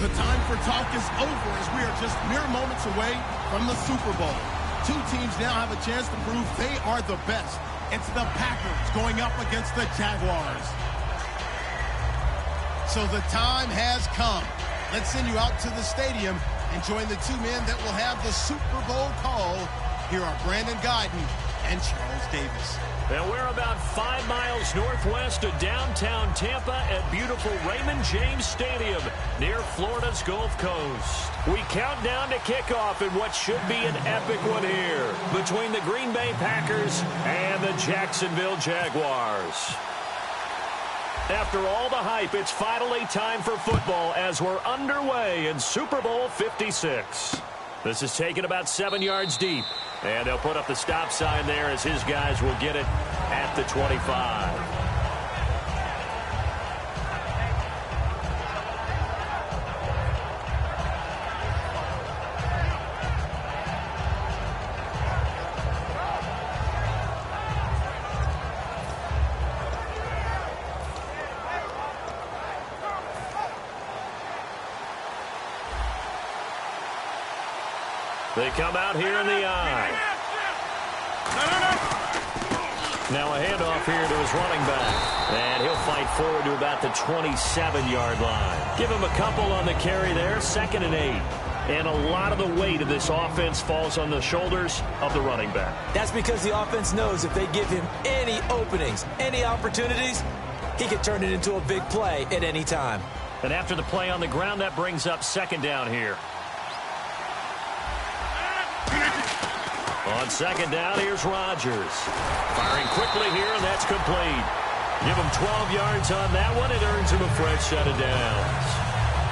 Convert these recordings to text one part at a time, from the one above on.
The time for talk is over as we are just mere moments away from the Super Bowl. Two teams now have a chance to prove they are the best. It's the Packers going up against the Jaguars. So the time has come. Let's send you out to the stadium and join the two men that will have the Super Bowl call. Here are Brandon Guyton and Charles Davis. And we're about 5 miles northwest of downtown Tampa at beautiful Raymond James Stadium near Florida's Gulf Coast. We count down to kickoff in what should be an epic one here between the Green Bay Packers and the Jacksonville Jaguars. After all the hype, it's finally time for football as we're underway in Super Bowl 56. This is taken about 7 yards deep. And they'll put up the stop sign there as his guys will get it at the 25. They come out here in the eye. Now a handoff here to his running back. And he'll fight forward to about the 27-yard line. Give him a couple on the carry there, 2nd and 8. And a lot of the weight of this offense falls on the shoulders of the running back. That's because the offense knows if they give him any openings, any opportunities, he can turn it into a big play at any time. And after the play on the ground, that brings up 2nd down here. On 2nd down, here's Rodgers. Firing quickly here, and that's complete. Give him 12 yards on that one. It earns him a fresh set of downs.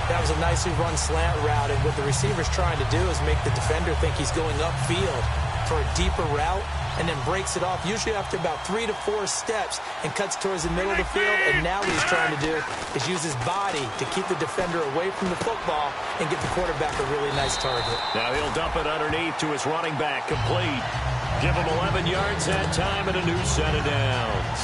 That was a nicely run slant route, and what the receiver's trying to do is make the defender think he's going upfield for a deeper route, and then breaks it off, usually after about 3 to 4 steps, and cuts towards the middle of the field. And now what he's trying to do is use his body to keep the defender away from the football and give the quarterback a really nice target. Now he'll dump it underneath to his running back, complete. Give him 11 yards that time and a new set of downs.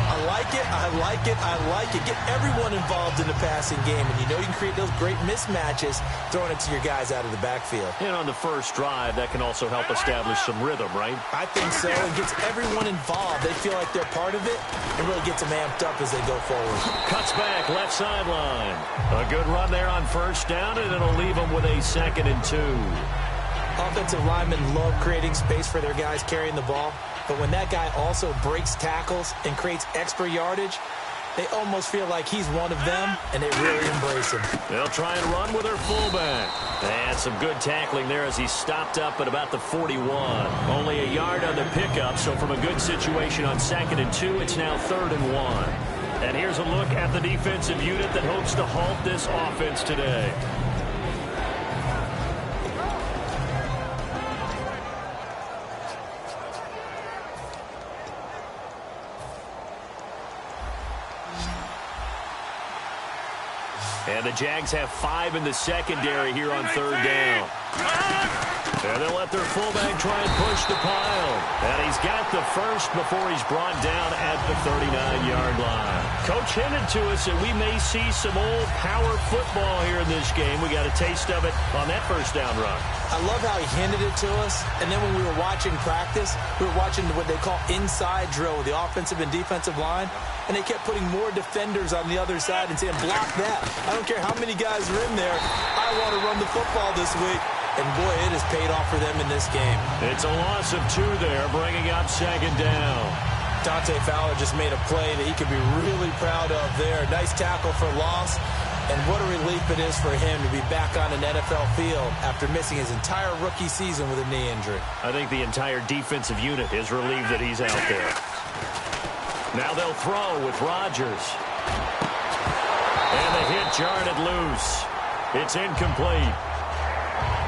I like it, I like it, I like it. Get everyone involved in the passing game, and you know you can create those great mismatches throwing it to your guys out of the backfield. And on the first drive, that can also help establish some rhythm, right? I think so. It gets everyone involved. They feel like they're part of it and really gets them amped up as they go forward. Cuts back, left sideline. A good run there on 1st down, and it'll leave them with a 2nd and 2. Offensive linemen love creating space for their guys carrying the ball. But when that guy also breaks tackles and creates extra yardage, they almost feel like he's one of them, and they really embrace him. They'll try and run with their fullback. And some good tackling there as he stopped up at about the 41. Only a yard on the pickup, so from a good situation on 2nd and 2, it's now 3rd and 1. And here's a look at the defensive unit that hopes to halt this offense today. And the Jags have 5 in the secondary here on 3rd down. And they'll let their fullback try and push the pile. And he's got the first before he's brought down at the 39-yard line. Coach hinted to us that we may see some old power football here in this game. We got a taste of it on that 1st down run. I love how he hinted it to us. And then when we were watching practice, we were watching what they call inside drill with the offensive and defensive line. And they kept putting more defenders on the other side and saying, block that. I don't care how many guys are in there. I want to run the football this week. And, boy, it has paid off for them in this game. It's a loss of 2 there, bringing up 2nd down. Dante Fowler just made a play that he could be really proud of there. Nice tackle for loss. And what a relief it is for him to be back on an NFL field after missing his entire rookie season with a knee injury. I think the entire defensive unit is relieved that he's out there. Now they'll throw with Rodgers. And the hit jarred it loose. It's incomplete.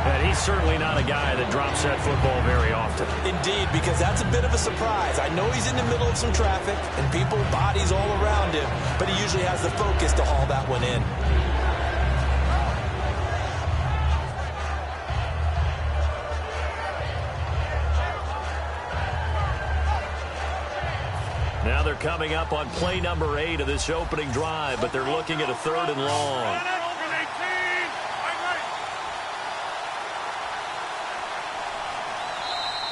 And he's certainly not a guy that drops that football very often. Indeed, because that's a bit of a surprise. I know he's in the middle of some traffic and people, bodies all around him, but he usually has the focus to haul that one in. Now they're coming up on play number 8 of this opening drive, but they're looking at a 3rd and long.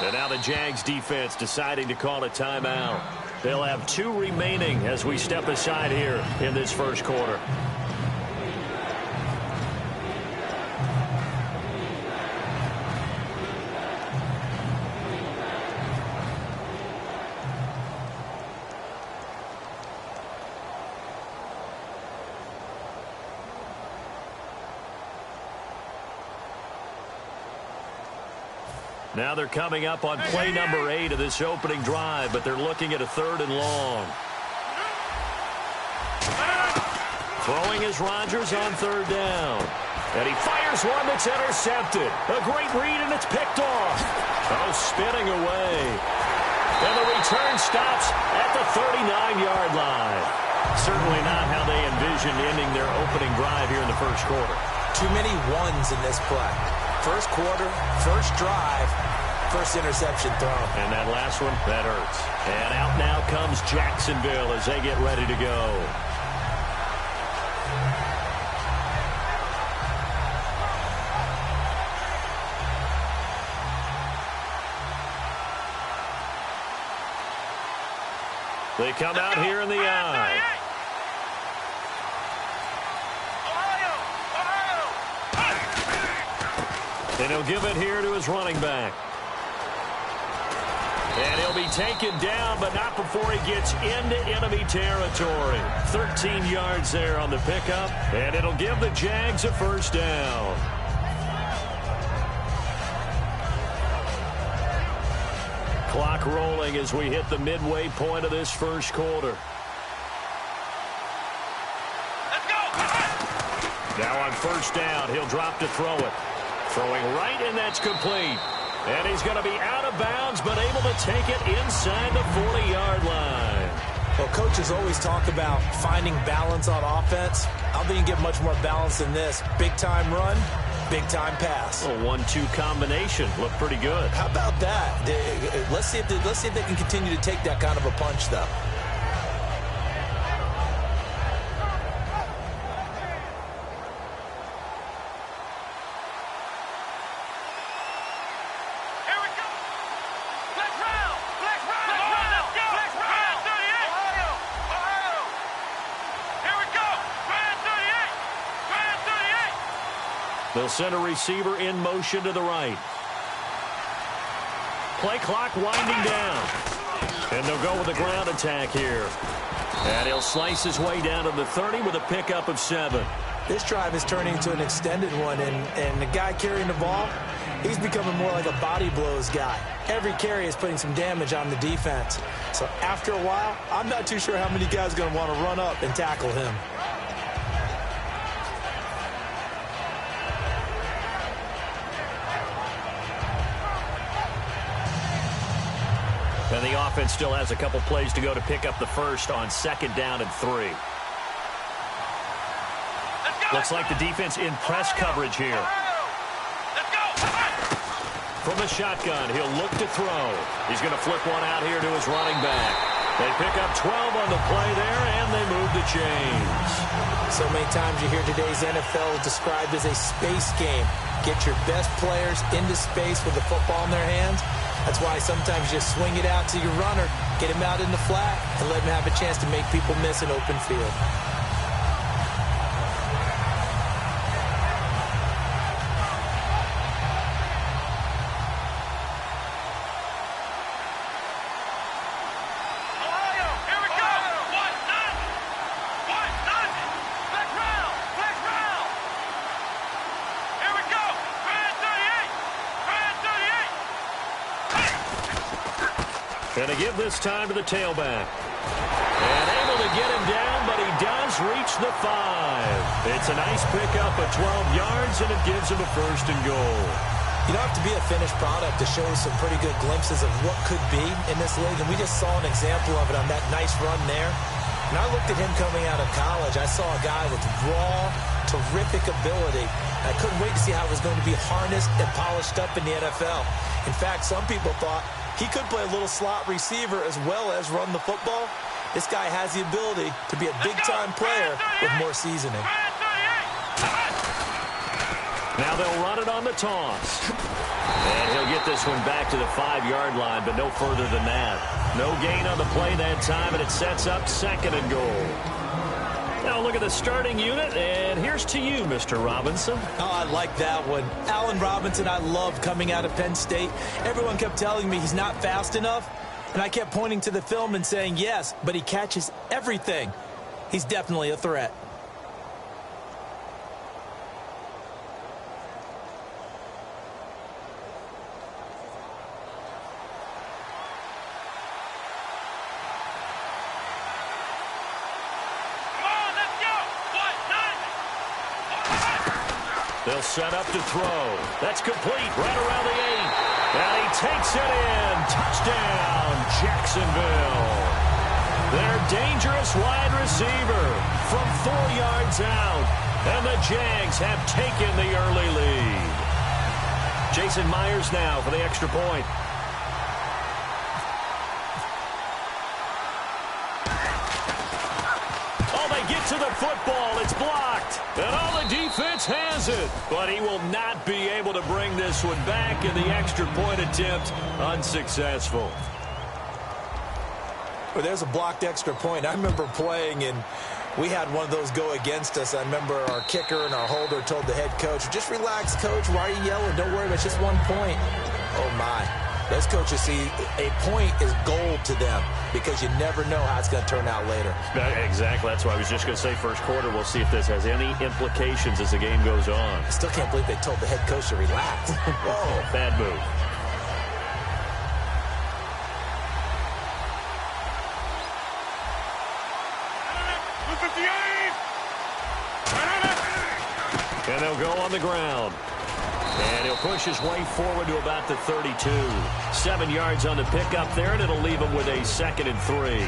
And now the Jags defense deciding to call a timeout. They'll have 2 remaining as we step aside here in this first quarter. Now they're coming up on play number 8 of this opening drive, but they're looking at a 3rd and long. Throwing is Rodgers on 3rd down. And he fires one that's intercepted. A great read, and it's picked off. Oh, spinning away. And the return stops at the 39-yard line. Certainly not how they envisioned ending their opening drive here in the first quarter. Too many ones in this play. First quarter, first drive, first interception thrown. And that last one, that hurts. And out now comes Jacksonville as they get ready to go. They come out here in the eye. And he'll give it here to his running back. And he'll be taken down, but not before he gets into enemy territory. 13 yards there on the pickup, and it'll give the Jags a first down. Clock rolling as we hit the midway point of this first quarter. Let's go! Now on first down, he'll drop to throw it. Throwing right, and that's complete. And he's going to be out of bounds, but able to take it inside the 40-yard line. Well, coaches always talk about finding balance on offense. I don't think you can get much more balance than this. Big-time run, big-time pass. A 1-2 combination. Looked pretty good. How about that? Let's see if they can continue to take that kind of a punch, though. They'll send a receiver in motion to the right. Play clock winding down. And they'll go with a ground attack here. And he'll slice his way down to the 30 with a pickup of 7. This drive is turning into an extended one, and the guy carrying the ball, he's becoming more like a body blows guy. Every carry is putting some damage on the defense. So after a while, I'm not too sure how many guys are going to want to run up and tackle him. And the offense still has a couple plays to go to pick up the first on 2nd down and 3. Looks like the defense in press coverage here. From the shotgun, he'll look to throw. He's going to flip one out here to his running back. They pick up 12 on the play there, and they move the chains. So many times you hear today's NFL described as a space game. Get your best players into space with the football in their hands. That's why sometimes you just swing it out to your runner, get him out in the flat, and let him have a chance to make people miss an open field. And to give this time to the tailback. And able to get him down, but he does reach the 5. It's a nice pickup of 12 yards, and it gives him a 1st and goal. You don't have to be a finished product to show some pretty good glimpses of what could be in this league, and we just saw an example of it on that nice run there. When I looked at him coming out of college, I saw a guy with raw, terrific ability. I couldn't wait to see how it was going to be harnessed and polished up in the NFL. In fact, some people thought he could play a little slot receiver as well as run the football. This guy has the ability to be a big-time player with more seasoning. Now they'll run it on the toss. And he'll get this one back to the 5-yard line, but no further than that. No gain on the play that time, and it sets up 2nd and goal. Now look at the starting unit, and here's to you, Mr. Robinson. Oh, I like that one. Allen Robinson, I love coming out of Penn State. Everyone kept telling me he's not fast enough, and I kept pointing to the film and saying yes, but he catches everything. He's definitely a threat. They'll set up to throw. That's complete right around the 8. And he takes it in. Touchdown, Jacksonville. Their dangerous wide receiver from 4 yards out. And the Jags have taken the early lead. Jason Myers now for the extra point. Get to the football. It's blocked. And all the defense has it. But he will not be able to bring this one back in the extra point attempt. Unsuccessful. Well, there's a blocked extra point. I remember playing, and we had one of those go against us. I remember our kicker and our holder told the head coach, just relax, coach. Why are you yelling? Don't worry, it's just 1 point. Oh, my. Those coaches see a point is gold to them because you never know how it's going to turn out later. Exactly. That's why I was just going to say first quarter. We'll see if this has any implications as the game goes on. I still can't believe they told the head coach to relax. Whoa, bad move. And they'll go on the ground. And he'll push his way forward to about the 32. 7 yards on the pickup there, and it'll leave him with a 2nd and 3.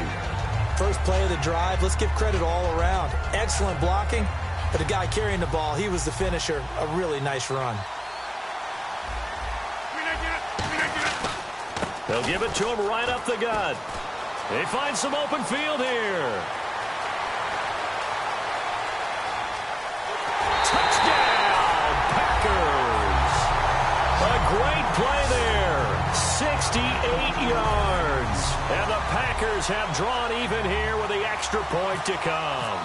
First play of the drive. Let's give credit all around. Excellent blocking, but the guy carrying the ball, he was the finisher. A really nice run. They'll give it to him right up the gut. They find some open field here. Touchdown, Packers. A great play there. 68 yards. And the Packers have drawn even here with the extra point to come.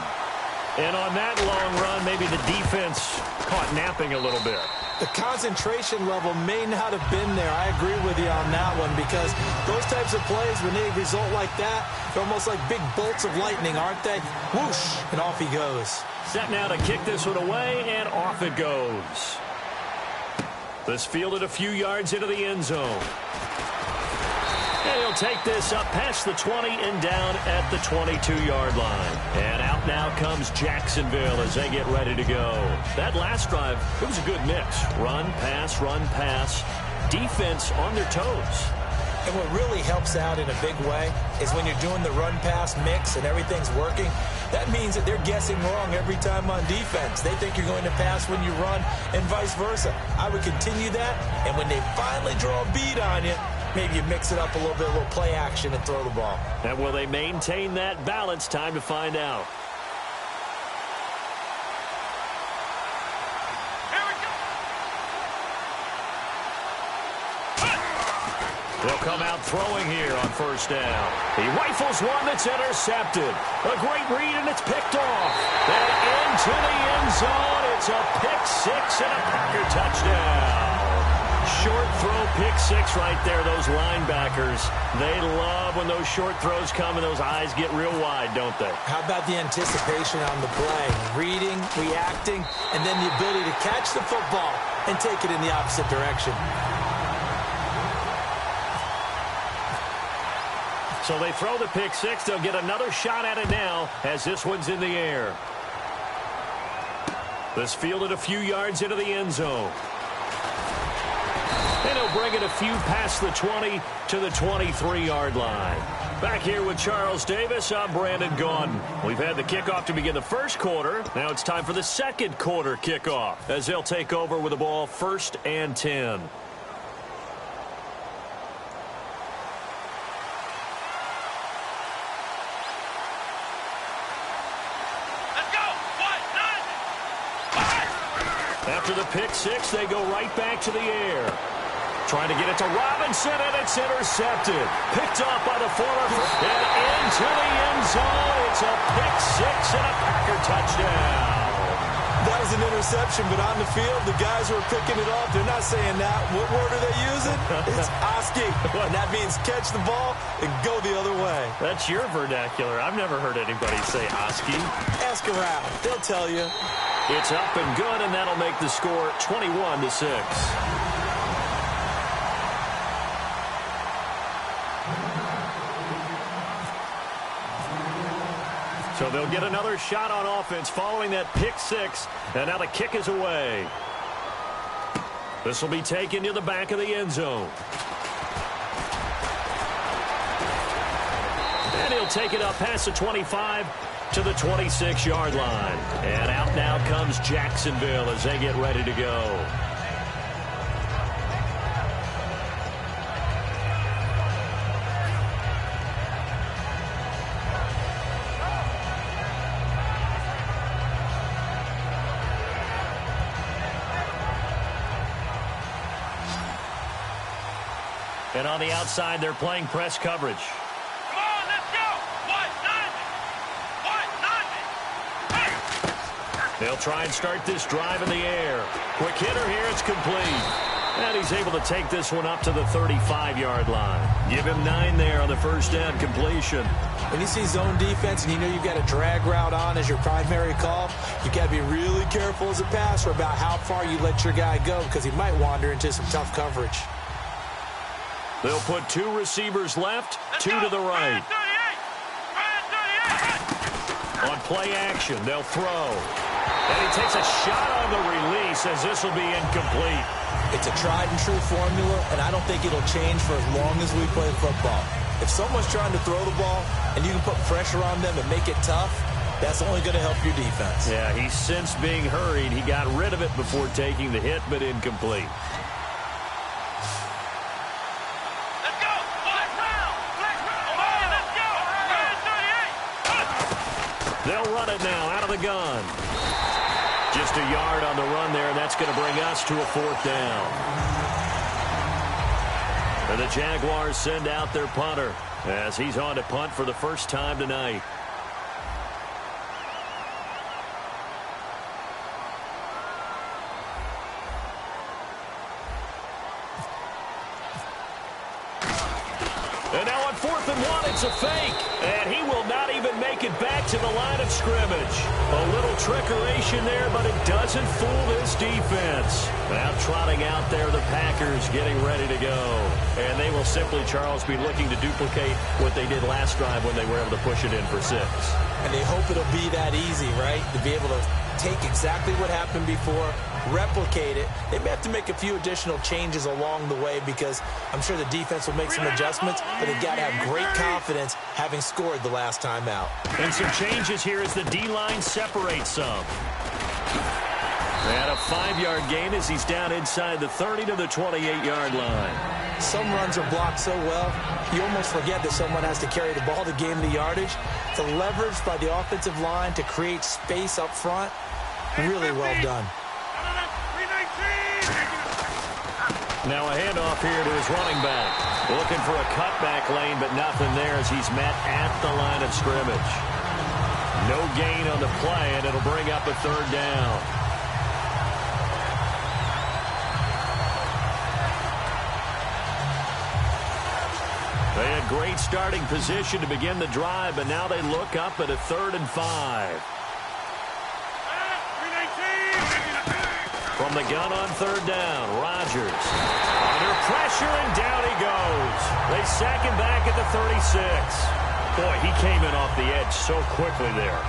And on that long run, maybe the defense caught napping a little bit. The concentration level may not have been there. I agree with you on that one because those types of plays, when they result like that, they're almost like big bolts of lightning, aren't they? Whoosh, and off he goes. Set now to kick this one away, and off it goes. This fielded a few yards into the end zone. And he'll take this up past the 20 and down at the 22-yard line. And out now comes Jacksonville as they get ready to go. That last drive, it was a good mix. Run, pass, defense on their toes. And what really helps out in a big way is when you're doing the run-pass mix and everything's working, that means that they're guessing wrong every time on defense. They think you're going to pass when you run and vice versa. I would continue that, and when they finally draw a beat on you, maybe you mix it up a little bit, a little play action and throw the ball. And will they maintain that balance? Time to find out. They'll come out throwing here on first down. He rifles one that's intercepted. A great read, and it's picked off. And into the end zone. It's a pick six and a Packer touchdown. Short throw, pick six right there. Those linebackers, they love when those short throws come and those eyes get real wide, don't they? How about the anticipation on the play? Reading, reacting, and then the ability to catch the football and take it in the opposite direction. So they throw the pick six. They'll get another shot at it now as this one's in the air. This fielded a few yards into the end zone. And he'll bring it a few past the 20 to the 23-yard line. Back here with Charles Davis, I'm Brandon Gaudin. We've had the kickoff to begin the first quarter. Now it's time for the second quarter kickoff as they'll take over with the ball 1st and 10. After the pick six, they go right back to the air. Trying to get it to Robinson, and it's intercepted. Picked off by the former, and into the end zone. It's a pick six and a Packer touchdown. That was an interception, but on the field, the guys who are picking it off, they're not saying that. What word are they using? It's Oski, and that means catch the ball and go the other way. That's your vernacular. I've never heard anybody say Oski. Ask around. They'll tell you. It's up and good, and that'll make the score 21-6. So they'll get another shot on offense following that pick six, and now the kick is away. This will be taken to the back of the end zone. And he'll take it up past the 25 to the 26-yard line. And out now comes Jacksonville as they get ready to go. And on the outside, they're playing press coverage. Come on, let's go. They'll try and start this drive in the air. Quick hitter here, it's complete. And he's able to take this one up to the 35-yard line. Give him 9 there on the first down completion. When you see zone defense and you know you've got a drag route on as your primary call, you've got to be really careful as a passer about how far you let your guy go because he might wander into some tough coverage. They'll put 2 receivers left, 2 to the right. On play action, they'll throw. And he takes a shot on the release as this will be incomplete. It's a tried-and-true formula, and I don't think it'll change for as long as we play football. If someone's trying to throw the ball and you can put pressure on them and make it tough, that's only going to help your defense. Yeah, he's since being hurried. He got rid of it before taking the hit, but incomplete. They'll run it now out of the gun. Just a yard on the run there, and that's going to bring us to a 4th down. And the Jaguars send out their punter as he's on to punt for the first time tonight. And now on 4th and 1, it's a fake. And he will not even make it back to the line of scrimmage. A little trickeration there, but it doesn't fool this defense. Now trotting out there, the Packers getting ready to go. And they will simply, Charles, be looking to duplicate what they did last drive when they were able to push it in for 6. And they hope it'll be that easy, right? To be able to take exactly what happened before, replicate it. They may have to make a few additional changes along the way because I'm sure the defense will make some adjustments, but they've got to have great confidence having scored the last time out. And some changes here as the D-line separates some. And a 5-yard gain as he's down inside the 30 to the 28-yard line. Some runs are blocked so well, you almost forget that someone has to carry the ball to gain the yardage. The leverage by the offensive line to create space up front, really well done. Now a handoff here to his running back. Looking for a cutback lane, but nothing there as he's met at the line of scrimmage. No gain on the play, and it'll bring up a 3rd down. They had great starting position to begin the drive, but now they look up at a 3rd and 5. From the gun on 3rd down, Rodgers under pressure, and down he goes. They sack him back at the 36. Boy, he came in off the edge so quickly there.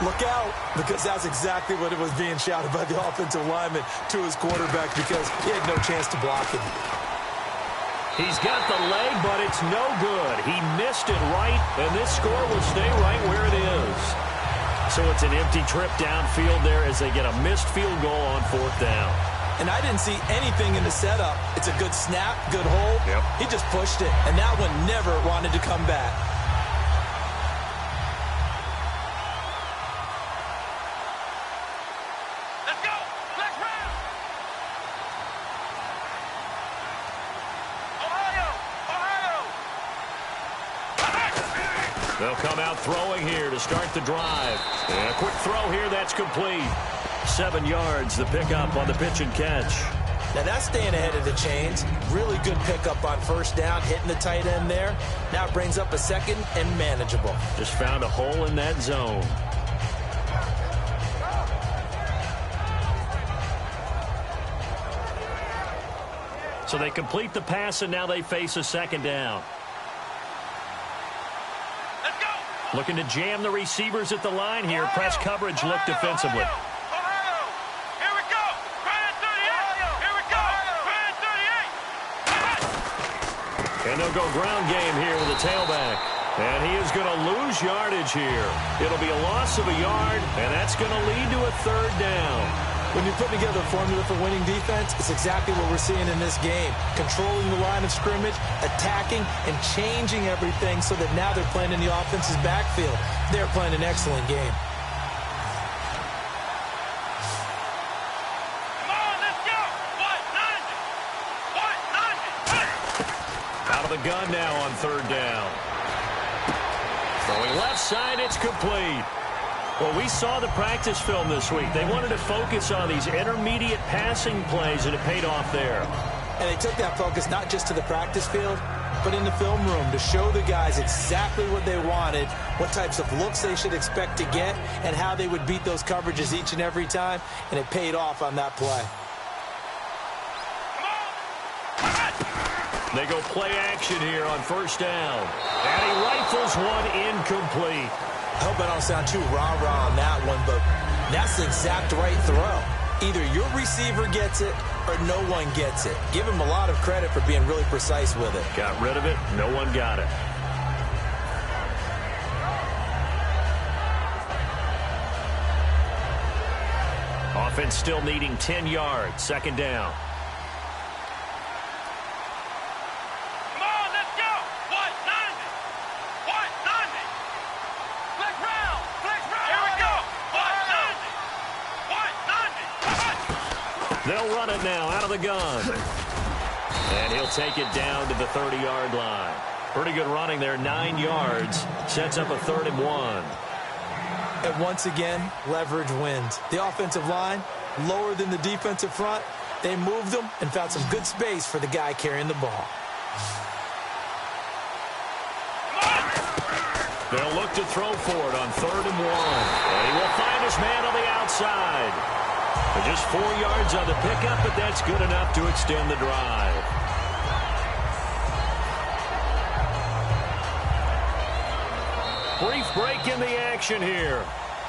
Look out, because that's exactly what it was being shouted by the offensive lineman to his quarterback because he had no chance to block him. He's got the leg, but it's no good. He missed it right, and this score will stay right where it is. So it's an empty trip downfield there as they get a missed field goal on 4th down. And I didn't see anything in the setup. It's a good snap, good hold. Yep. He just pushed it, and that one never wanted to come back. Let's go. Let's round. They'll come out throwing here to start the drive. And a quick throw here, that's complete. 7 yards, the pickup on the pitch and catch. Now that's staying ahead of the chains. Really good pickup on first down, hitting the tight end there. Now it brings up a second and manageable. Just found a hole in that zone. So they complete the pass, and now they face a second down. Let's go. Looking to jam the receivers at the line here. Press coverage look defensively. Here we go. Right at 38. Here we go. Right at 38. And they'll go ground game here with the tailback. And he is going to lose yardage here. It'll be a loss of a yard, and that's going to lead to a third down. When you're putting together a formula for winning defense, it's exactly what we're seeing in this game. Controlling the line of scrimmage, attacking, and changing everything so that now they're playing in the offense's backfield. They're playing an excellent game. Come on, let's go. What? 90. Out of the gun now on third down. Throwing left side, it's complete. Well, we saw the practice film this week. They wanted to focus on these intermediate passing plays, and it paid off there. And they took that focus not just to the practice field, but in the film room to show the guys exactly what they wanted, what types of looks they should expect to get, and how they would beat those coverages each and every time, and it paid off on that play. They go play action here on first down. And he rifles one incomplete. I hope I don't sound too rah-rah on that one, but that's the exact right throw. Either your receiver gets it or no one gets it. Give him a lot of credit for being really precise with it. Got rid of it. No one got it. Offense still needing 10 yards. Second down. They'll run it now out of the gun. And he'll take it down to the 30-yard line. Pretty good running there, 9 yards. Sets up a 3rd and 1. And once again, leverage wins. The offensive line, lower than the defensive front. They moved them and found some good space for the guy carrying the ball. They'll look to throw for it on 3rd and 1. And he will find his man on the outside. Just 4 yards on the pickup, but that's good enough to extend the drive. Brief break in the action here.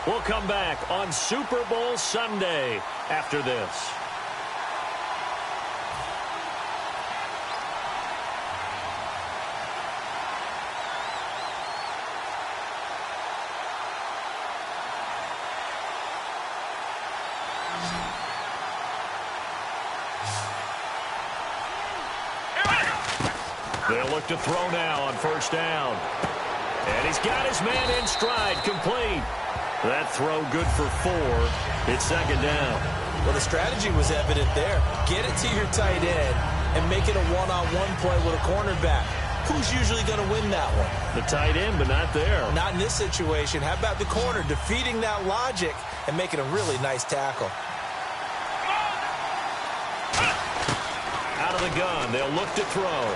We'll come back on Super Bowl Sunday after this. They'll look to throw now on first down. And he's got his man in stride, complete. That throw good for 4. It's second down. Well, the strategy was evident there. Get it to your tight end and make it a one-on-one play with a cornerback. Who's usually going to win that one? The tight end, but not there. Not in this situation. How about the corner defeating that logic and making a really nice tackle? Out of the gun, they'll look to throw.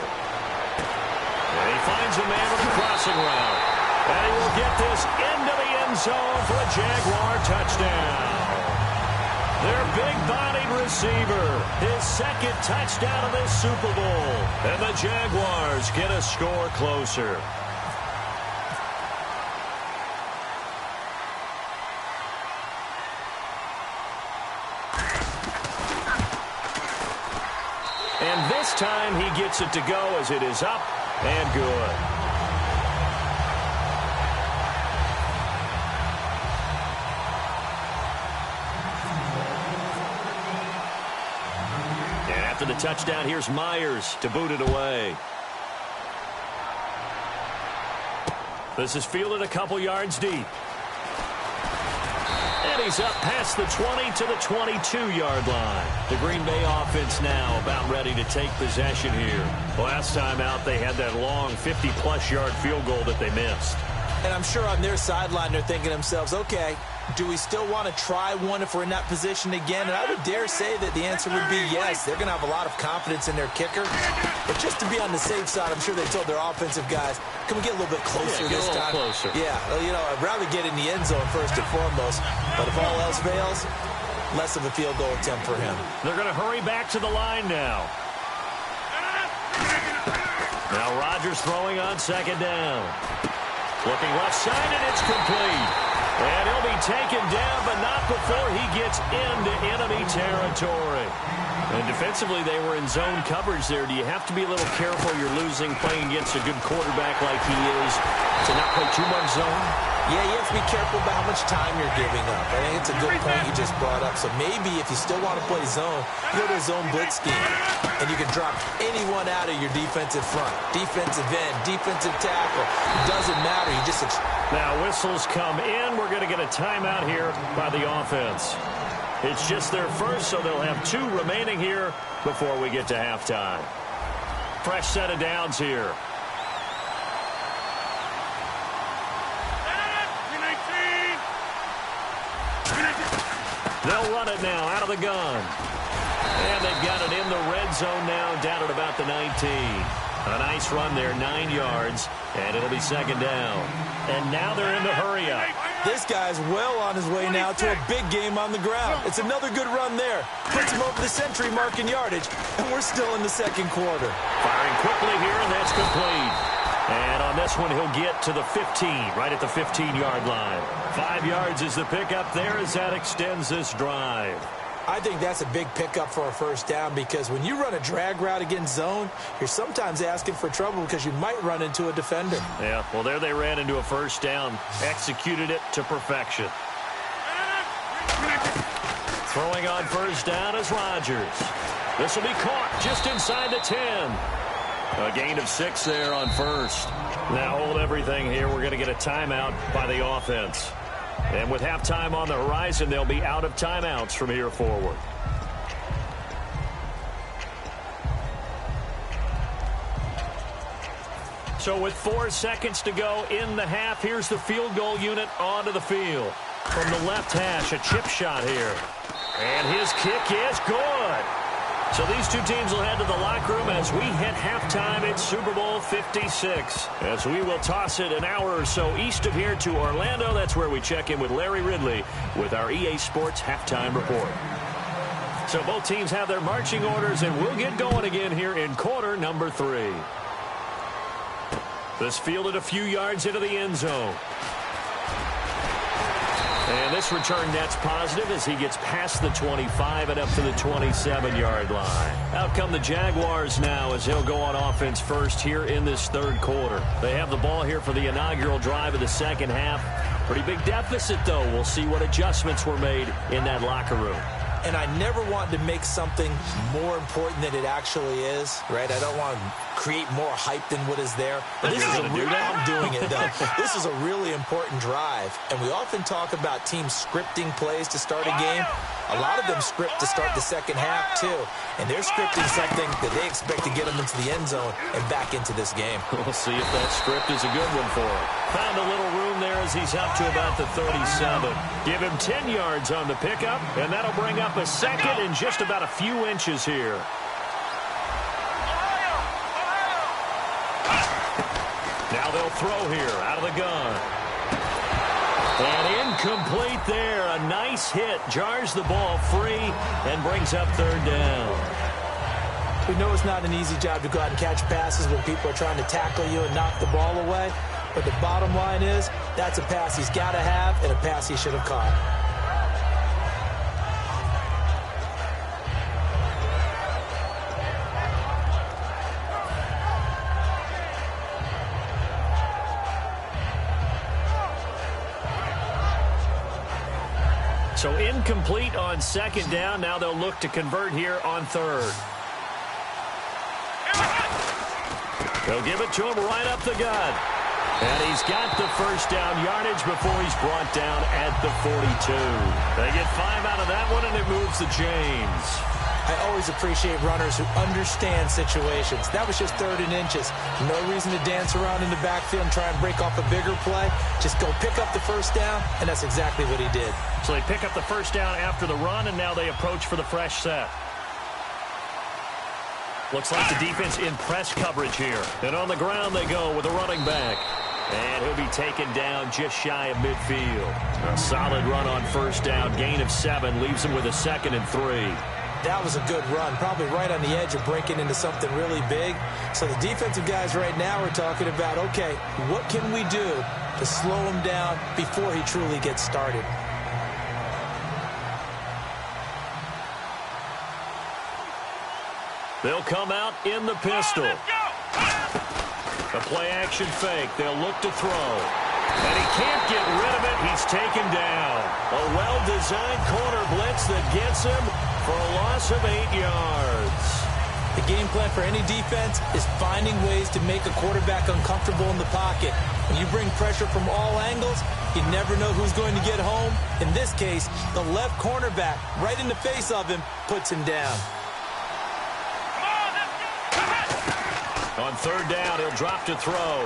And he finds a man with a crossing route. And he will get this into the end zone for a Jaguar touchdown. Their big-bodied receiver, his 2nd touchdown of this Super Bowl. And the Jaguars get a score closer. And this time he gets it to go as it is up and good. And after the touchdown, here's Myers to boot it away. This is fielded a couple yards deep. And he's up past the 20 to the 22-yard line. The Green Bay offense now about ready to take possession here. Last time out, they had that long 50-plus yard field goal that they missed. And I'm sure on their sideline they're thinking to themselves, okay, do we still want to try one if we're in that position again? And I would dare say that the answer would be yes. They're going to have a lot of confidence in their kicker. But just to be on the safe side, I'm sure they told their offensive guys, can we get a little bit closer this time? Closer. Yeah, you know, I'd rather get in the end zone first and foremost. But if all else fails, less of a field goal attempt for him. They're going to hurry back to the line now. Now Rodgers throwing on second down. Looking left side, and it's complete. And he'll be taken down, but not before he gets into enemy territory. And defensively, they were in zone coverage there. Do you have to be a little careful? You're losing, playing against a good quarterback like he is, to not play too much zone? Yeah, you have to be careful about how much time you're giving up. I think it's a good point you just brought up. So maybe if you still want to play zone, go to a zone blitz scheme. And you can drop anyone out of your defensive front. Defensive end, defensive tackle. It doesn't matter. You just... Now whistles come in. We're going to get a timeout here by the offense. It's just their first, so they'll have 2 remaining here before we get to halftime. Fresh set of downs here. They'll run it now out of the gun. And they've got it in the red zone now, down at about the 19. A nice run there, 9 yards, and it'll be second down. And now they're in the hurry-up. This guy's well on his way now to a big game on the ground. It's another good run there. Puts him over the century mark in yardage, and we're still in the second quarter. Firing quickly here, and that's complete. And on this one, he'll get to the 15, right at the 15-yard line. 5 yards is the pickup there as that extends this drive. I think that's a big pickup for a first down because when you run a drag route against zone, you're sometimes asking for trouble because you might run into a defender. Yeah, well, there they ran into a first down, executed it to perfection. Throwing on first down is Rodgers. This will be caught just inside the 10. A gain of 6 there on first. Now hold everything here. We're going to get a timeout by the offense. And with halftime on the horizon, they'll be out of timeouts from here forward. So with 4 seconds to go in the half, here's the field goal unit onto the field. From the left hash, a chip shot here. And his kick is good. So these two teams will head to the locker room as we hit halftime at Super Bowl 56. As we will toss it an hour or so east of here to Orlando. That's where we check in with Larry Ridley with our EA Sports halftime report. So both teams have their marching orders, and we'll get going again here in quarter number 3. This fielded a few yards into the end zone. And this return net's positive as he gets past the 25 and up to the 27-yard line. Out come the Jaguars now as they'll go on offense first here in this third quarter. They have the ball here for the inaugural drive of the second half. Pretty big deficit, though. We'll see what adjustments were made in that locker room. And I never want to make something more important than it actually is, right? I don't want to create more hype than what is there. But this is I'm doing it, though. This is a really important drive. And we often talk about teams scripting plays to start a game. A lot of them script to start the second half, too. And they're scripting something that they expect to get them into the end zone and back into this game. We'll see if that script is a good one for him. Found a little room there as he's up to about the 37. Give him 10 yards on the pickup, and that'll bring up a second in just about a few inches here. Now they'll throw here out of the gun. And incomplete there. A nice hit. Jars the ball free and brings up third down. We know it's not an easy job to go out and catch passes when people are trying to tackle you and knock the ball away. But the bottom line is that's a pass he's got to have and a pass he should have caught. So incomplete on second down. Now they'll look to convert here on third. They'll give it to him right up the gut. And he's got the first down yardage before he's brought down at the 42. They get 5 out of that one, and it moves the chains. I always appreciate runners who understand situations. That was just 3rd and inches. No reason to dance around in the backfield and try and break off a bigger play. Just go pick up the first down, and that's exactly what he did. So they pick up the first down after the run, and now they approach for the fresh set. Looks like the defense in press coverage here. And on the ground they go with a running back. And he'll be taken down just shy of midfield. A solid run on first down. Gain of 7 leaves him with a 2nd and 3. That was a good run, probably right on the edge of breaking into something really big. So the defensive guys right now are talking about, okay, what can we do to slow him down before he truly gets started? They'll come out in the pistol. A play-action fake. They'll look to throw. And he can't get rid of it. He's taken down. A well-designed corner blitz that gets him for a loss of 8 yards. The game plan for any defense is finding ways to make a quarterback uncomfortable in the pocket. When you bring pressure from all angles, you never know who's going to get home. In this case, the left cornerback, right in the face of him, puts him down. On 3rd down, he'll drop to throw.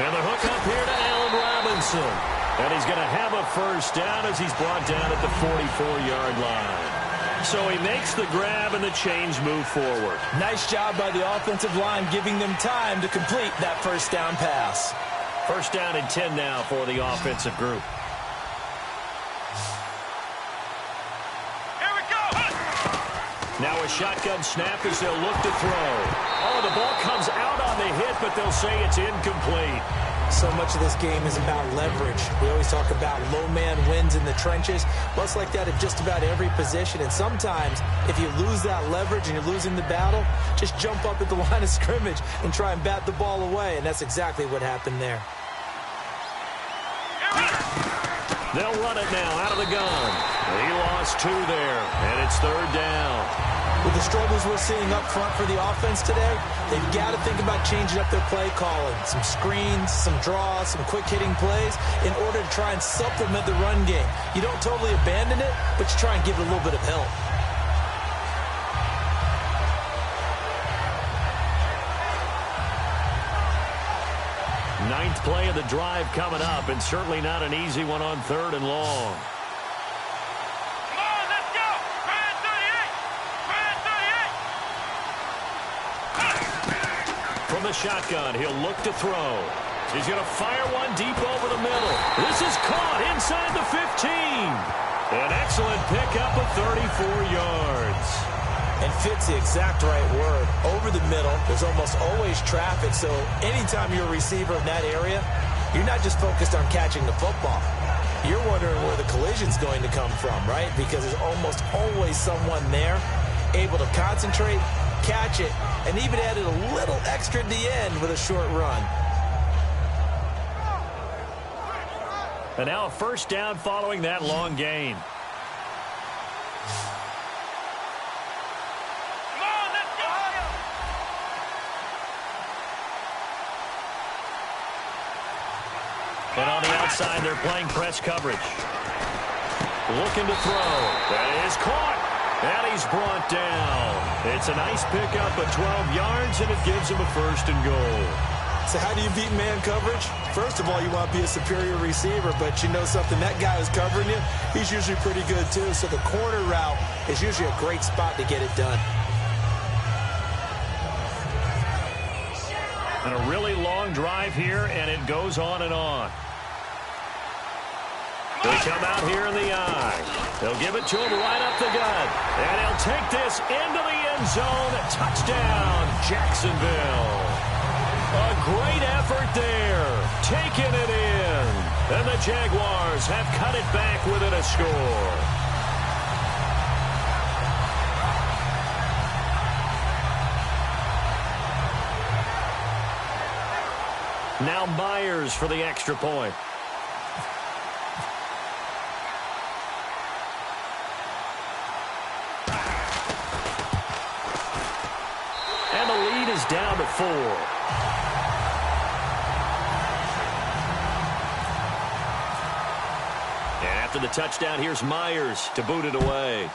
And the hook up here to Allen Robinson. And he's going to have a first down as he's brought down at the 44-yard line. So he makes the grab and the change move forward. Nice job by the offensive line giving them time to complete that first down pass. First down and 10 now for the offensive group. Now a shotgun snap as they'll look to throw. Oh, the ball comes out on the hit, but they'll say it's incomplete. So much of this game is about leverage. We always talk about low man wins in the trenches. Well, it's like that at just about every position. And sometimes, if you lose that leverage and you're losing the battle, just jump up at the line of scrimmage and try and bat the ball away. And that's exactly what happened there. They'll run it now out of the gun. He lost 2 there, and it's 3rd down. With the struggles we're seeing up front for the offense today, they've got to think about changing up their play calling. Some screens, some draws, some quick-hitting plays in order to try and supplement the run game. You don't totally abandon it, but you try and give it a little bit of help. Ninth play of the drive coming up, and certainly not an easy one on 3rd and long. Come on, let's go! Ryan 38! Ryan 38! From the shotgun, he'll look to throw. He's going to fire one deep over the middle. This is caught inside the 15. An excellent pickup of 34 yards. And fits the exact right word. Over the middle, there's almost always traffic, so anytime you're a receiver in that area, you're not just focused on catching the football. You're wondering where the collision's going to come from, right? Because there's almost always someone there able to concentrate, catch it, and even added a little extra at the end with a short run. And now a first down following that long gain. And on the outside, they're playing press coverage. Looking to throw. That is caught. And he's brought down. It's a nice pickup of 12 yards, and it gives him a 1st and goal. So how do you beat man coverage? First of all, you want to be a superior receiver, but you know something, that guy who's covering you, he's usually pretty good too. So the corner route is usually a great spot to get it done. And a really long drive here, and it goes on and on. They come out here in the eye. They'll give it to him right up the gut. And he'll take this into the end zone. Touchdown, Jacksonville. A great effort there. Taking it in. And the Jaguars have cut it back within a score. Now Myers for the extra point. And the lead is down to 4. And after the touchdown, here's Myers to boot it away.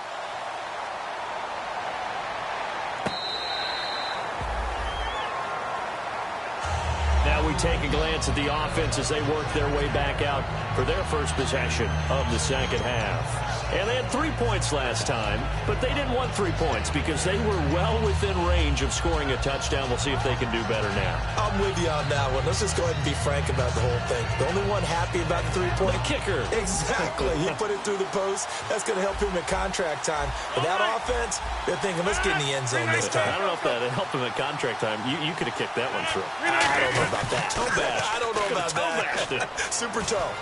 take a glance at the offense as they work their way back out for their first possession of the second half. And they had 3 points last time, but they didn't want 3 points because they were well within range of scoring a touchdown. We'll see if they can do better now. I'm with you on that one. Let's just go ahead and be frank about the whole thing. The only one happy about the 3-point. The kicker. Exactly. He put it through the post. That's going to help him at contract time. But that offense, they're thinking, let's get in the end zone this time. I don't know if that helped him at contract time. You could have kicked that one through. I don't know about that. Toe bash. I don't know about that. Super toe.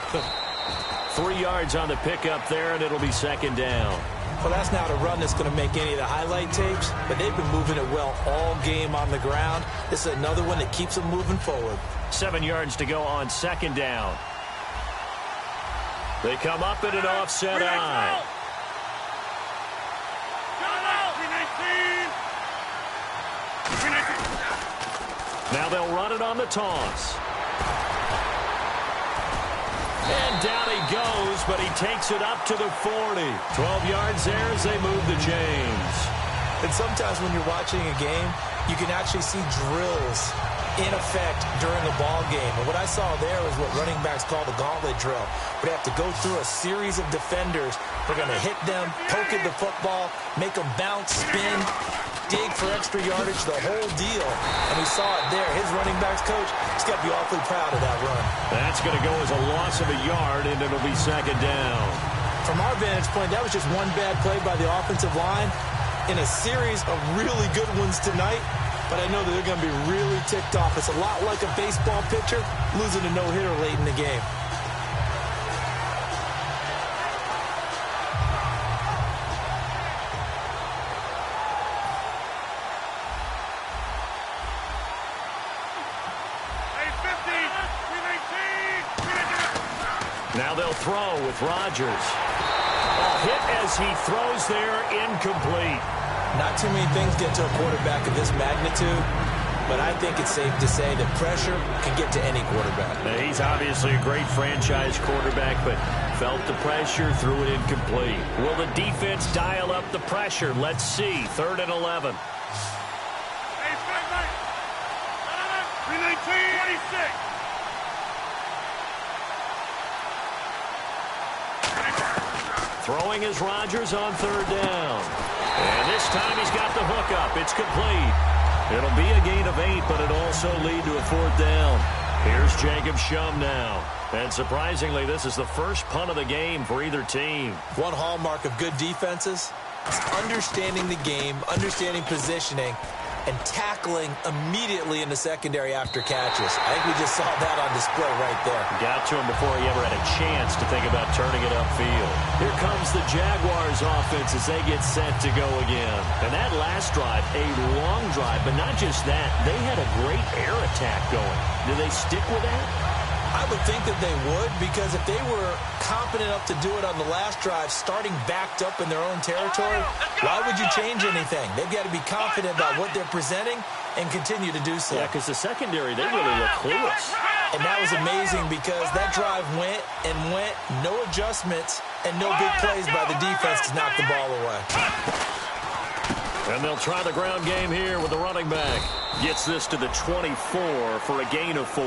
3 yards on the pickup there, and it'll be second down. Well, that's not a run that's going to make any of the highlight tapes, but they've been moving it well all game on the ground. This is another one that keeps them moving forward. 7 yards to go on second down. They come up at an offset eye. Now they'll run it on the toss. And down he goes, but he takes it up to the 40. 12 yards there as they move the chains. And sometimes when you're watching a game, you can actually see drills in effect during a ball game. And what I saw there was what running backs call the gauntlet drill. We have to go through a series of defenders. We're going to hit them, poke at the football, make them bounce, spin, dig for extra yardage, the whole deal. And we saw it there. His running backs coach, he's got to be awfully proud of that run. That's going to go as a loss of a yard, and it'll be second down. From our vantage point, that was just one bad play by the offensive line in a series of really good ones tonight. But I know that they're going to be really ticked off. It's a lot like a baseball pitcher losing a no-hitter late in the game. Now they'll throw with Rodgers. A hit as he throws there, incomplete. Not too many things get to a quarterback of this magnitude, but I think it's safe to say that pressure can get to any quarterback. Now, he's obviously a great franchise quarterback, but felt the pressure, threw it incomplete. Will the defense dial up the pressure? Let's see. 3rd and 11. 26. Throwing is Rodgers on 3rd down. And this time he's got the hook up. It's complete. It'll be a gain of 8, but it'll also lead to a 4th down. Here's Jacob Shum now. And surprisingly, this is the first punt of the game for either team. One hallmark of good defenses is understanding the game, understanding positioning, and tackling immediately in the secondary after catches. I think we just saw that on display right there. Got to him before he ever had a chance to think about turning it upfield. Here comes the Jaguars offense as they get set to go again. And that last drive, a long drive, but not just that. They had a great air attack going. Do they stick with that? I would think that they would, because if they were competent enough to do it on the last drive, starting backed up in their own territory, why would you change anything? They've got to be confident about what they're presenting and continue to do so. Yeah, because the secondary, they really look clueless. And that was amazing because that drive went and went, no adjustments, and no big plays by the defense to knock the ball away. And they'll try the ground game here with the running back. Gets this to the 24 for a gain of 4.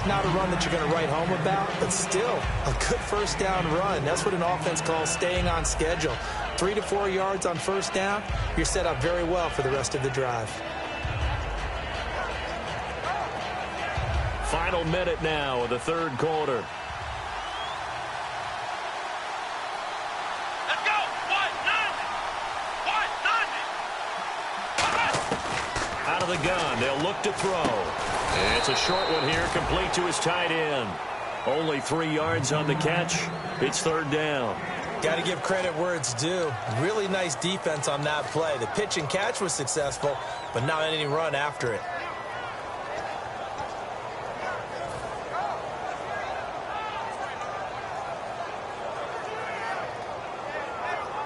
Not a run that you're going to write home about, but still a good first down run. That's what an offense calls staying on schedule. 3 to 4 yards on first down, you're set up very well for the rest of the drive. Final minute now of the 3rd quarter. Let's go. 1-0. Out of the gun, they'll look to throw. And it's a short one here, complete to his tight end. Only 3 yards on the catch. It's 3rd down. Got to give credit where it's due. Really nice defense on that play. The pitch and catch was successful, but not any run after it.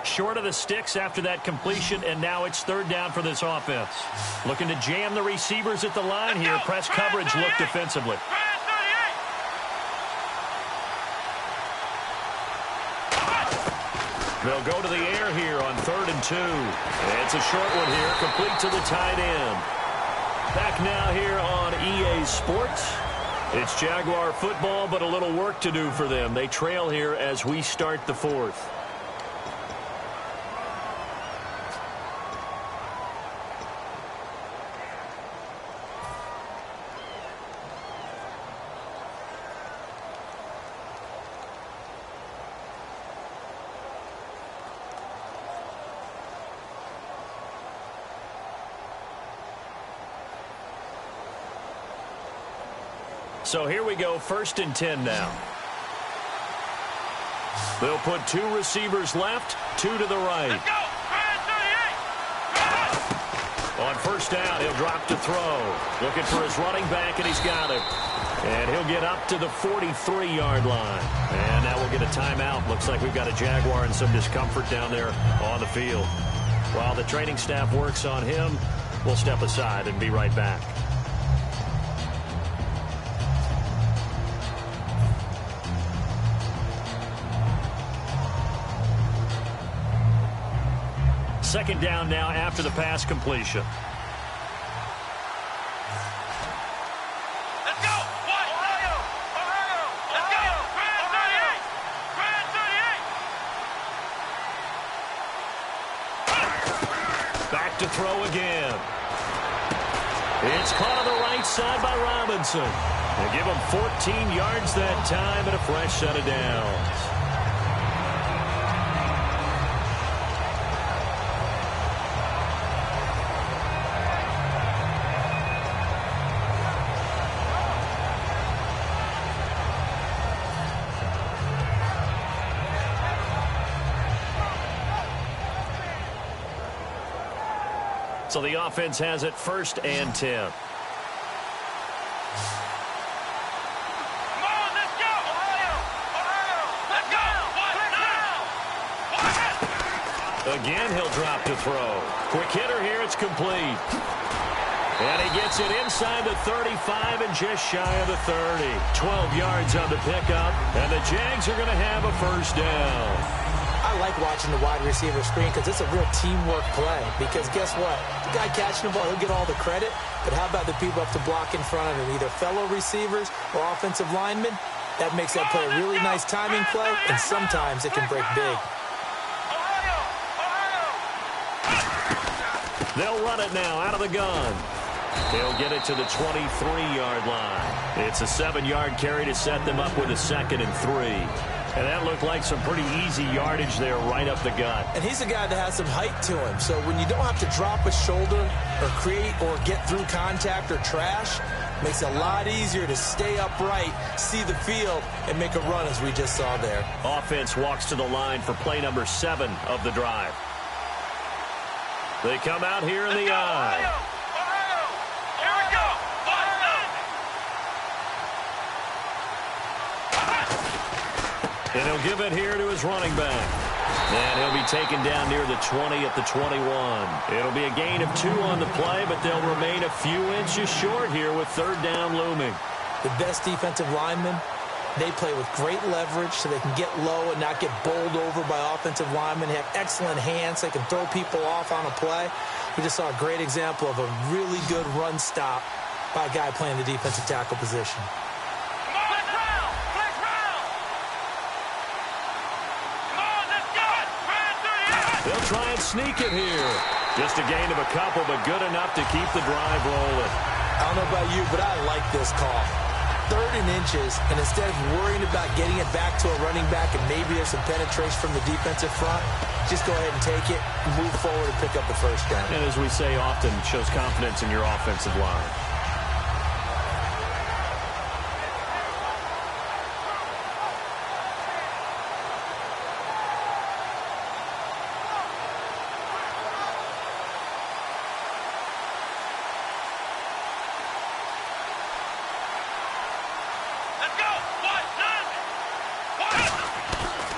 Short of the sticks after that completion, and now it's 3rd down for this offense. Looking to jam the receivers at the line here. Press coverage look defensively. They'll go to the air here on 3rd and 2. It's a short one here, complete to the tight end. Back now here on EA Sports. It's Jaguar football, but a little work to do for them. They trail here as we start the fourth. So here we go, 1st and 10 now. They'll put 2 receivers left, 2 to the right. Let's go. On 1st down, he'll drop to throw. Looking for his running back, and he's got him. And he'll get up to the 43-yard line. And now we'll get a timeout. Looks like we've got a Jaguar and some discomfort down there on the field. While the training staff works on him, we'll step aside and be right back. Second down now after the pass completion. Let's go. Ohio. Let's go. Grand 38. Back to throw again. It's caught on the right side by Robinson. They give him 14 yards that time and a fresh set of downs. So the offense has it 1st and 10. Come on, let's go. Ohio. Let's go. Again, he'll drop to throw. Quick hitter here. It's complete. And he gets it inside the 35 and just shy of the 30. 12 yards on the pickup. And the Jags are going to have a 1st down. I like watching the wide receiver screen because it's a real teamwork play. Because guess what? The guy catching the ball, he'll get all the credit. But how about the people up to block in front of him, either fellow receivers or offensive linemen? That makes that play a really nice timing play, and sometimes it can break big. They'll run it now out of the gun. They'll get it to the 23-yard line. It's a 7-yard carry to set them up with a 2nd and 3. And that looked like some pretty easy yardage there right up the gut. And he's a guy that has some height to him. So when you don't have to drop a shoulder or create or get through contact or trash, makes it a lot easier to stay upright, see the field, and make a run as we just saw there. Offense walks to the line for play number 7 of the drive. They come out here in the eye. And he'll give it here to his running back. And he'll be taken down near the 20 at the 21. It'll be a gain of 2 on the play, but they'll remain a few inches short here with 3rd down looming. The best defensive linemen, they play with great leverage so they can get low and not get bowled over by offensive linemen. They have excellent hands. They can throw people off on a play. We just saw a great example of a really good run stop by a guy playing the defensive tackle position. They'll try and sneak it here. Just a gain of a couple, but good enough to keep the drive rolling. I don't know about you, but I like this call. 3rd and inches, and instead of worrying about getting it back to a running back and maybe there's some penetration from the defensive front, just go ahead and take it, move forward, and pick up the 1st down. And as we say often, shows confidence in your offensive line.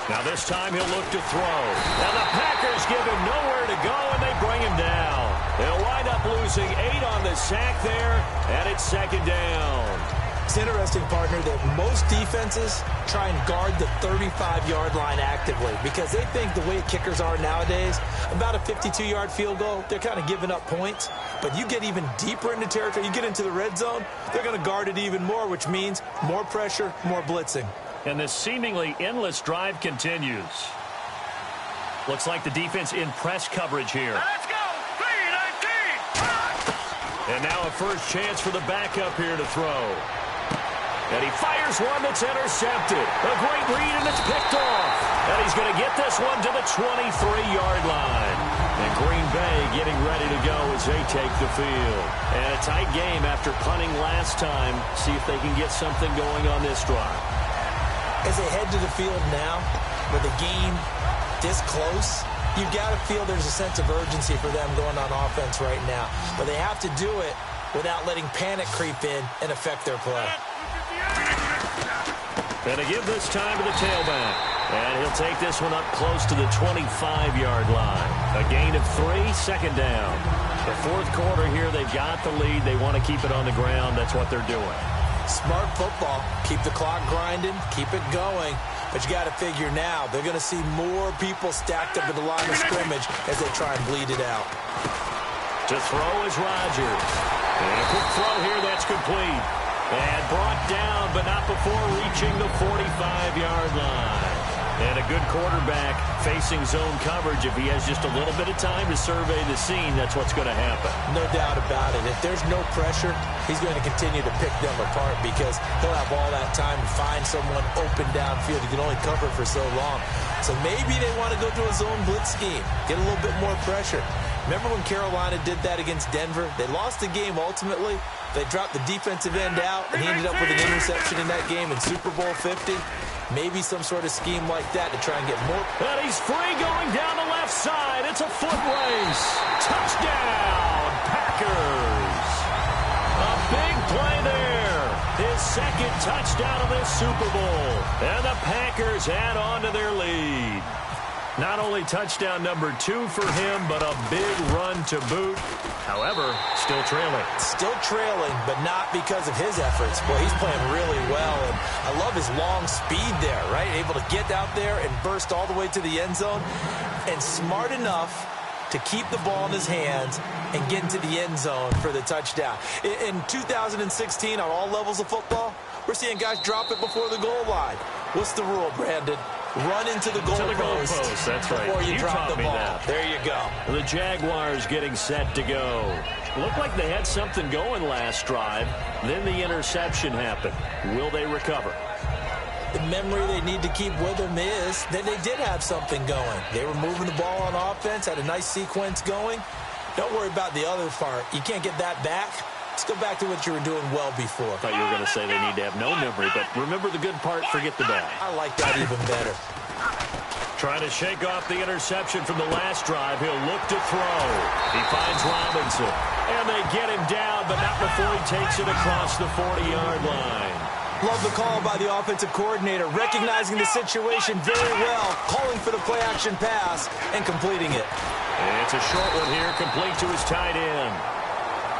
Now this time he'll look to throw. And the Packers give him nowhere to go, and they bring him down. They'll wind up losing 8 on the sack there, and it's 2nd down. It's interesting, partner, that most defenses try and guard the 35-yard line actively because they think the way kickers are nowadays, about a 52-yard field goal, they're kind of giving up points. But you get even deeper into territory, you get into the red zone, they're going to guard it even more, which means more pressure, more blitzing. And this seemingly endless drive continues. Looks like the defense in press coverage here. Let's go! 3-19! And now a first chance for the backup here to throw. And he fires one that's intercepted. A great read, and it's picked off. And he's going to get this one to the 23-yard line. And Green Bay getting ready to go as they take the field. And a tight game after punting last time. See if they can get something going on this drive. As they head to the field now, with the game this close, you've got to feel there's a sense of urgency for them going on offense right now. But they have to do it without letting panic creep in and affect their play. And to give this time to the tailback. And he'll take this one up close to the 25-yard line. A gain of 3, second down. The fourth quarter here, they've got the lead. They want to keep it on the ground. That's what they're doing. Smart football. Keep the clock grinding. Keep it going. But you got to figure now, they're going to see more people stacked up at the line of scrimmage as they try and bleed it out. To throw is Rodgers. And a quick throw here, that's complete. And brought down, but not before reaching the 45-yard line. And a good quarterback facing zone coverage. If he has just a little bit of time to survey the scene, that's what's going to happen. No doubt about it. If there's no pressure, he's going to continue to pick them apart because he'll have all that time to find someone open downfield. He can only cover for so long. So maybe they want to go to a zone blitz scheme, get a little bit more pressure. Remember when Carolina did that against Denver? They lost the game ultimately. They dropped the defensive end out, and he ended up with an interception in that game in Super Bowl 50. Maybe some sort of scheme like that to try and get more. And he's free going down the left side. It's a foot race. Touchdown, Packers. A big play there. His second touchdown of this Super Bowl. And the Packers add on to their lead. Not only touchdown number 2 for him, but a big run to boot. However, still trailing. Still trailing, but not because of his efforts. Boy, he's playing really well, and I love his long speed there, right? Able to get out there and burst all the way to the end zone, and smart enough to keep the ball in his hands and get into the end zone for the touchdown. In 2016, on all levels of football, we're seeing guys drop it before the goal line. What's the rule, Brandon? Run into the goal post. That's right. Before you drop the ball. That. There you go. The Jaguars getting set to go. Looked like they had something going last drive. Then the interception happened. Will they recover? The memory they need to keep with them is that they did have something going. They were moving the ball on offense, had a nice sequence going. Don't worry about the other part. You can't get that back. Let's go back to what you were doing well before. I thought you were going to say they need to have no memory, but remember the good part, forget the bad. I like that even better. Trying to shake off the interception from the last drive. He'll look to throw. He finds Robinson. And they get him down, but not before he takes it across the 40-yard line. Love the call by the offensive coordinator, recognizing the situation very well, calling for the play-action pass, and completing it. And it's a short one here, complete to his tight end.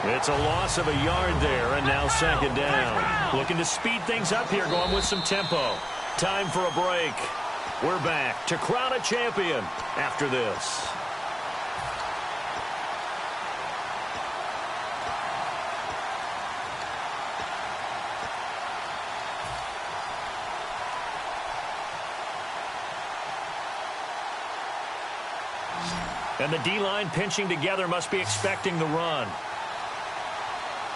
It's a loss of a yard there, and now second down. Looking to speed things up here, going with some tempo. Time for a break. We're back to crown a champion after this. And the D-line pinching together must be expecting the run.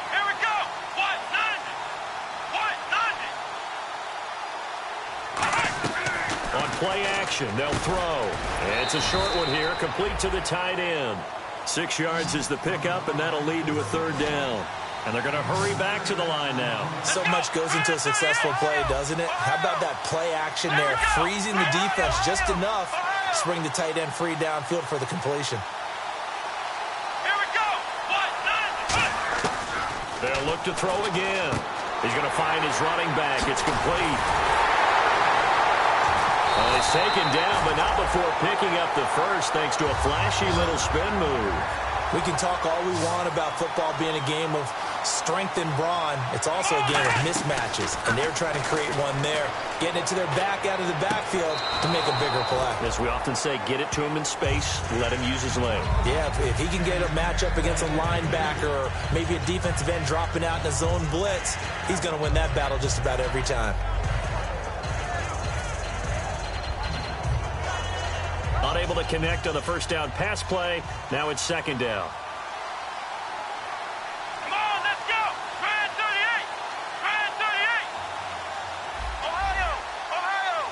Here we go! 1-90! On play action, they'll throw. It's a short one here, complete to the tight end. 6 yards is the pickup, and that'll lead to a third down. And they're going to hurry back to the line now. So much goes into a successful play, doesn't it? How about that play action there, freezing the defense just enough to bring the tight end free downfield for the completion. Here we go! 1-90! They'll look to throw again. He's going to find his running back. It's complete. He's taken down, but not before picking up the first, thanks to a flashy little spin move. We can talk all we want about football being a game of strength and brawn. It's also a game of mismatches, and they're trying to create one there, getting it to their back out of the backfield to make a bigger play. As we often say, get it to him in space, let him use his leg. Yeah, if he can get a matchup against a linebacker or maybe a defensive end dropping out in a zone blitz, he's going to win that battle just about every time. Unable to connect on the first down pass play. Now it's second down. Come on, let's go. Try it 38. Try it 38. Ohio. Ohio.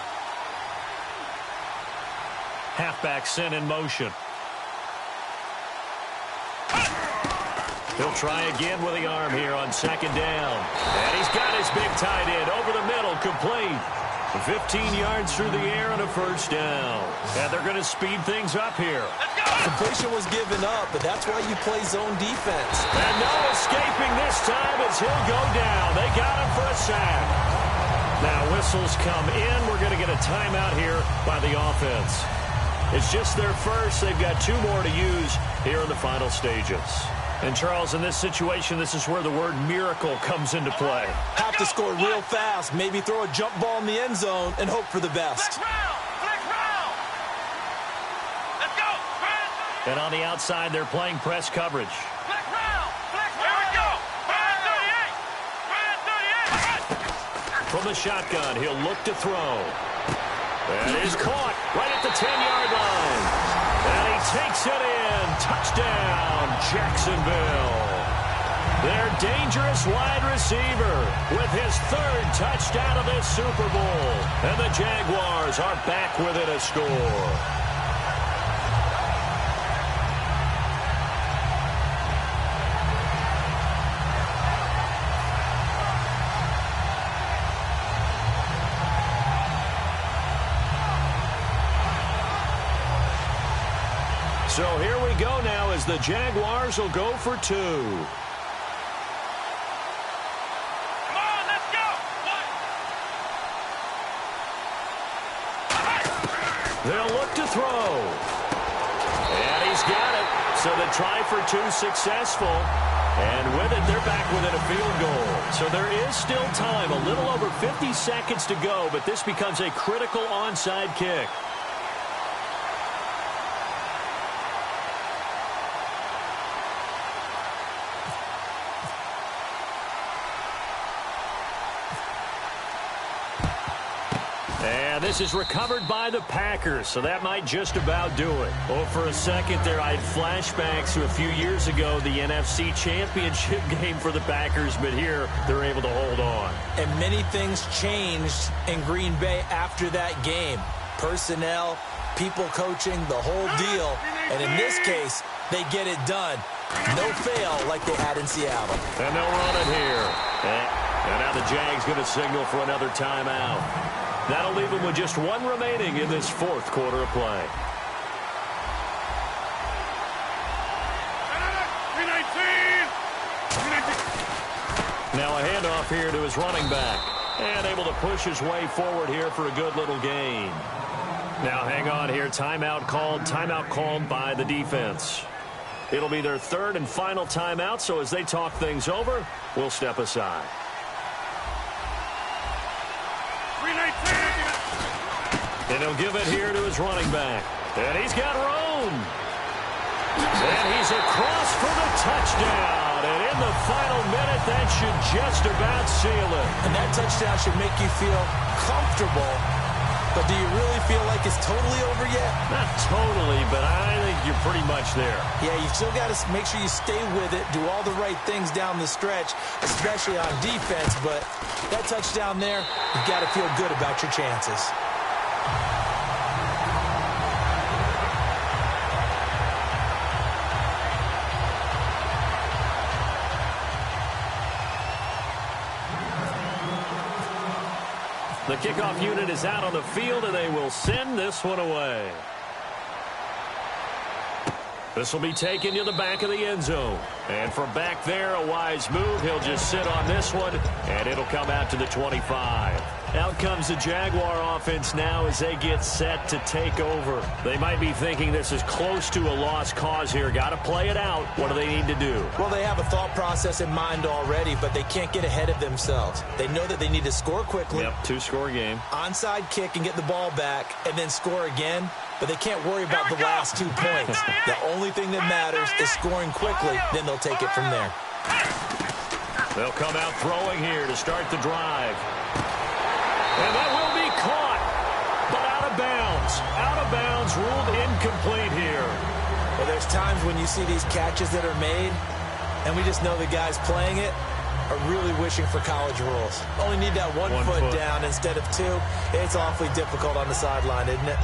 Halfback sent in motion. He'll try again with the arm here on second down. And he's got his big tight end over the middle, complete. 15 yards through the air and a first down. And they're going to speed things up here. Completion was given up, but that's why you play zone defense. And no escaping this time as he'll go down. They got him for a sack. Now whistles come in. We're going to get a timeout here by the offense. It's just their first. They've got 2 more to use here in the final stages. And, Charles, in this situation, this is where the word miracle comes into play. Have to score real fast, maybe throw a jump ball in the end zone and hope for the best. Flick round. Let's go. And on the outside, they're playing press coverage. Flick round. Here we go. Try it 38. Try it 38. From the shotgun, he'll look to throw. And is caught right at the 10-yard line. And he takes it in. Touchdown, Jacksonville. Their dangerous wide receiver with his 3rd touchdown of this Super Bowl. And the Jaguars are back within a score. So here we go now as the Jaguars will go for 2. Come on, let's go. They'll look to throw. And he's got it. So the try for 2 successful. And with it, they're back within a field goal. So there is still time, a little over 50 seconds to go, but this becomes a critical onside kick. And this is recovered by the Packers, so that might just about do it. Oh, for a second there, I had flashbacks to a few years ago, the NFC Championship game for the Packers, but here they're able to hold on. And many things changed in Green Bay after that game. Personnel, people coaching, the whole deal. And in this case, they get it done. No fail like they had in Seattle. And they'll run it here. And now the Jags going to signal for another timeout. That'll leave them with just 1 remaining in this 4th quarter of play. 319. Now a handoff here to his running back. And able to push his way forward here for a good little gain. Now hang on here. Timeout called by the defense. It'll be their 3rd and final timeout, so as they talk things over, we'll step aside. And he'll give it here to his running back. And he's got room. And he's across for the touchdown. And in the final minute, that should just about seal it. And that touchdown should make you feel comfortable. But do you really feel like it's totally over yet? Not totally, but I think you're pretty much there. Yeah, you've still got to make sure you stay with it, do all the right things down the stretch, especially on defense. But that touchdown there, you've got to feel good about your chances. The kickoff unit is out on the field, and they will send this one away. This will be taken to the back of the end zone. And from back there, a wise move. He'll just sit on this one, and it'll come out to the 25. Out comes the Jaguar offense now as they get set to take over. They might be thinking this is close to a lost cause here. Got to play it out. What do they need to do? Well, they have a thought process in mind already, but they can't get ahead of themselves. They know that they need to score quickly. Yep, two-score game. Onside kick and get the ball back and then score again, but they can't worry about the last 2 points. The only thing that matters is scoring quickly, then they'll take it from there. They'll come out throwing here to start the drive. And that will be caught, but out of bounds. Out of bounds, ruled incomplete here. Well, there's times when you see these catches that are made, and we just know the guys playing it are really wishing for college rules. Only need that one foot down instead of two. It's awfully difficult on the sideline, isn't it?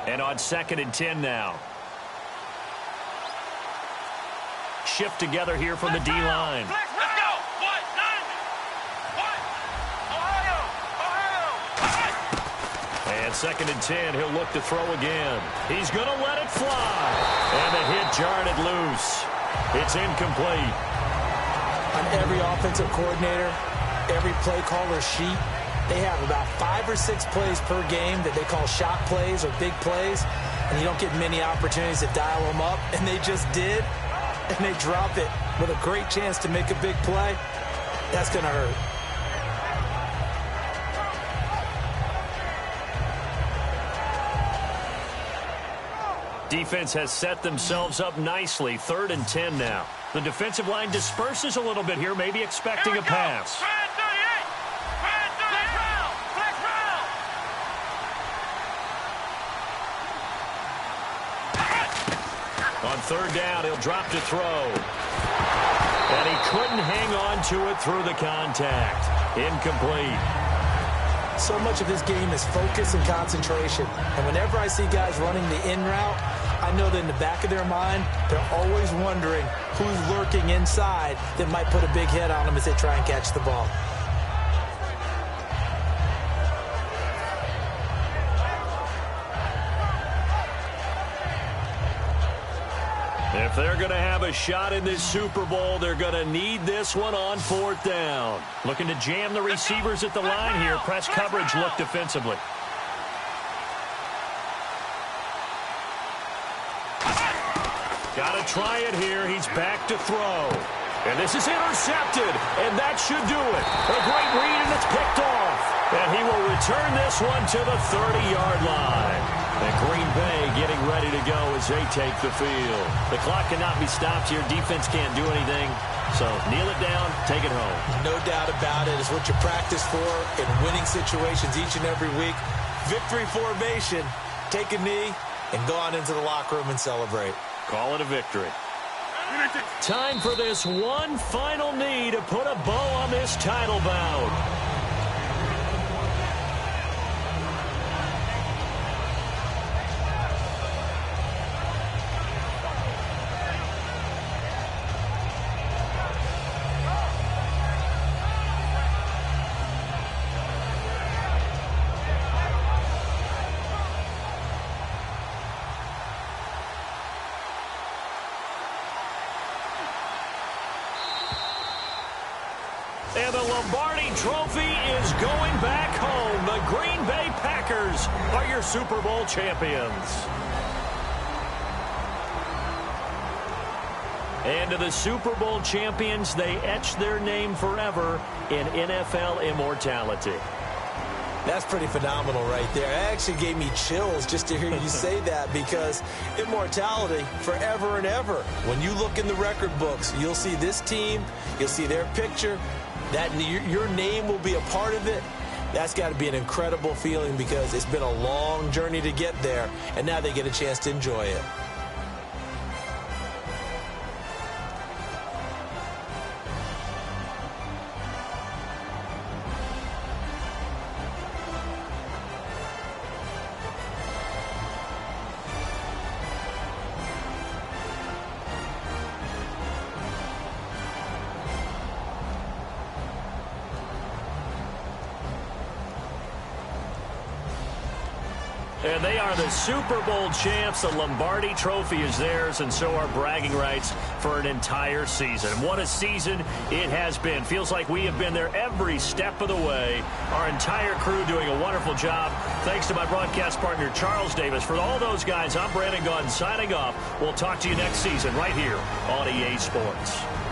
And on 2nd and 10 now. Shift together here from the D-line. Let's go. What? 90. What? Ohio. And 2nd and 10, he'll look to throw again. He's going to let it fly. And the hit jarred it loose. It's incomplete. On every offensive coordinator, every play caller sheet, they have about 5 or 6 plays per game that they call shot plays or big plays, and you don't get many opportunities to dial them up, and they just did, and they drop it with a great chance to make a big play. That's going to hurt. Defense has set themselves up nicely. 3rd and 10 now. The defensive line disperses a little bit here, maybe expecting a pass. On 3rd down, he'll drop to throw. And he couldn't hang on to it through the contact. Incomplete. So much of this game is focus and concentration. And whenever I see guys running the in route, I know that in the back of their mind, they're always wondering who's lurking inside that might put a big hit on them as they try and catch the ball. If they're going to have a shot in this Super Bowl, they're going to need this one on 4th down. Looking to jam the receivers at the line here. Press coverage look defensively. Got to try it here. He's back to throw. And this is intercepted, and that should do it. A great read, and it's picked off. And he will return this one to the 30-yard line. And Green Bay getting ready to go as they take the field. The clock cannot be stopped here. Defense can't do anything. So kneel it down, take it home. No doubt about it. It's what you practice for in winning situations each and every week. Victory formation. Take a knee and go on into the locker room and celebrate. Call it a victory. Time for this one final knee to put a bow on this title bout. And the Lombardi Trophy is going back home. The Green Bay Packers are your Super Bowl champions. And to the Super Bowl champions, they etch their name forever in NFL immortality. That's pretty phenomenal right there. It actually gave me chills just to hear you say that, because immortality forever and ever. When you look in the record books, you'll see this team, you'll see their picture, that your name will be a part of it. That's got to be an incredible feeling, because it's been a long journey to get there, and now they get a chance to enjoy it. And they are the Super Bowl champs. The Lombardi Trophy is theirs, and so are bragging rights for an entire season. What a season it has been. Feels like we have been there every step of the way. Our entire crew doing a wonderful job. Thanks to my broadcast partner, Charles Davis. For all those guys, I'm Brandon Gaudin signing off. We'll talk to you next season right here on EA Sports.